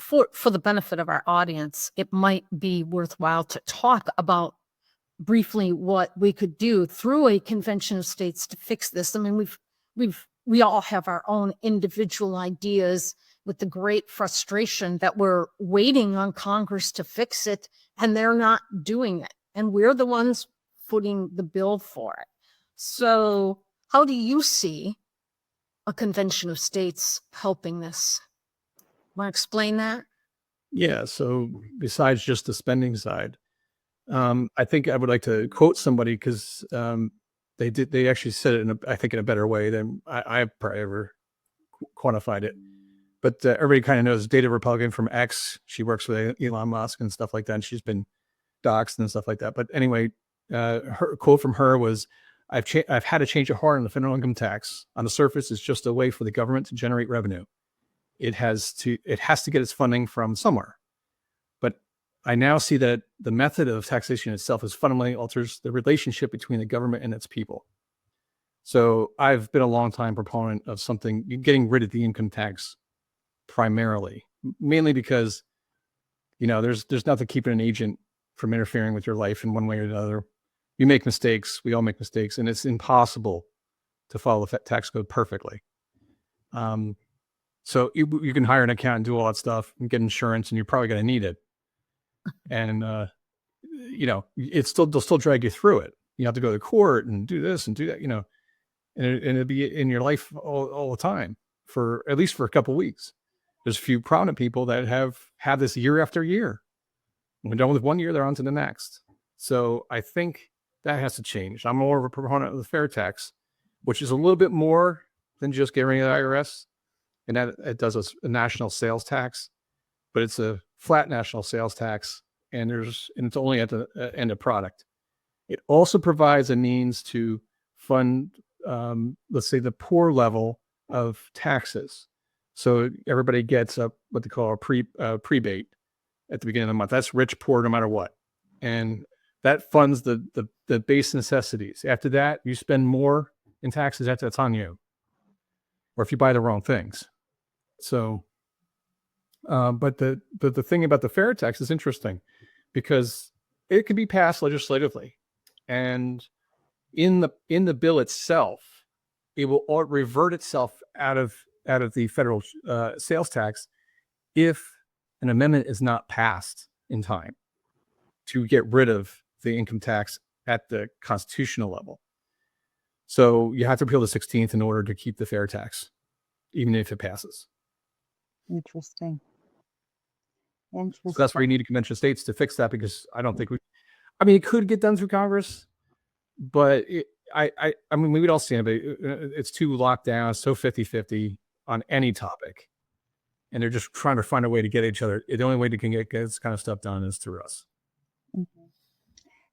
for the benefit of our audience, it might be worthwhile to talk about briefly what we could do through a convention of states to fix this. I mean, we all have our own individual ideas, with the great frustration that we're waiting on Congress to fix it and they're not doing it. And we're the ones footing the bill for it. So how do you see a convention of states helping this? Want to explain that? Yeah. So besides just the spending side, I think I would like to quote somebody, because they actually said it I think in a better way than I've probably ever quantified it. But everybody kind of knows Data Republican from X. She works with Elon Musk and stuff like that. And she's been doxxed and stuff like that. But anyway, her quote from her was, I've had to change of heart on the federal income tax. On the surface, it's just a way for the government to generate revenue. It has to get its funding from somewhere. But I now see that the method of taxation itself is fundamentally alters the relationship between the government and its people. So I've been a long time proponent of getting rid of the income tax primarily, mainly because, there's nothing keeping an agent from interfering with your life in one way or another. You make mistakes. We all make mistakes, and it's impossible to follow the tax code perfectly. So you can hire an accountant and do all that stuff and get insurance, and you're probably going to need it. And, they'll still drag you through it. You have to go to court and do this and do that, and it'll be in your life all the time, at least for a couple of weeks. There's a few prominent people that have had this year after year. When they're done with 1 year, they're on to the next. So I think that has to change. I'm more of a proponent of the fair tax, which is a little bit more than just getting rid of the IRS. And that it does a national sales tax, but it's a flat national sales tax, and it's only at the end of product. It also provides a means to fund, let's say, the poor level of taxes. So everybody gets what they call a prebate at the beginning of the month. That's rich, poor, no matter what. And that funds the base necessities. After that, you spend more in taxes, that's on you. Or if you buy the wrong things. So, but the thing about the fair tax is interesting, because it can be passed legislatively, and in the bill itself, it will revert itself out of the federal sales tax if an amendment is not passed in time to get rid of the income tax at the constitutional level. So you have to repeal the 16th in order to keep the fair tax, even if it passes. Interesting. So that's where you need a convention of states to fix that, because I don't think it could get done through Congress, but we would all stand, but it's too locked down, so 50-50 on any topic. And they're just trying to find a way to get each other. The only way they can get this kind of stuff done is through us. Mm-hmm.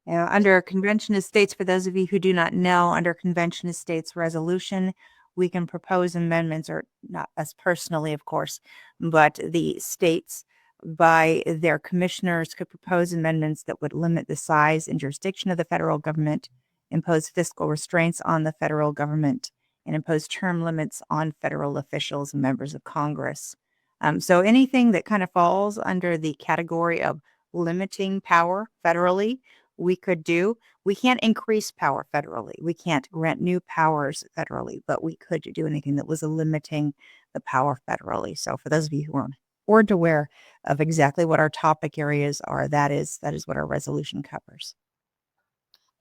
Now, under Convention of States, for those of you who do not know, under Convention of States resolution, we can propose amendments, or not us personally, of course, but the states by their commissioners could propose amendments that would limit the size and jurisdiction of the federal government, impose fiscal restraints on the federal government, and impose term limits on federal officials and members of Congress. So anything that kind of falls under the category of limiting power federally, we could do. We can't increase power federally. We can't grant new powers federally, but we could do anything that was limiting the power federally. So for those of you who aren't aware of exactly what our topic areas are, that is what our resolution covers.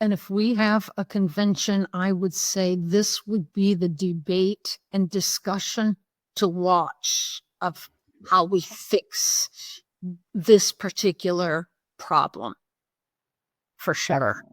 And if we have a convention, I would say this would be the debate and discussion to watch of how we fix this particular problem, for sure.